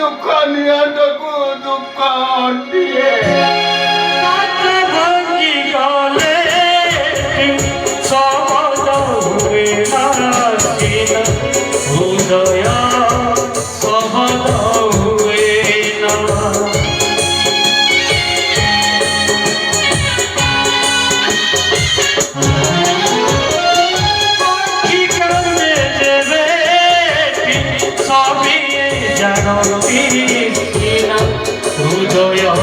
দুঃখ নিয়ে তকু দুঃখ দিয়ে ভাঙ্গি গলে সবদ হুয়ে না হৃদয় সবদ হুয়ে না জানো হৃদয়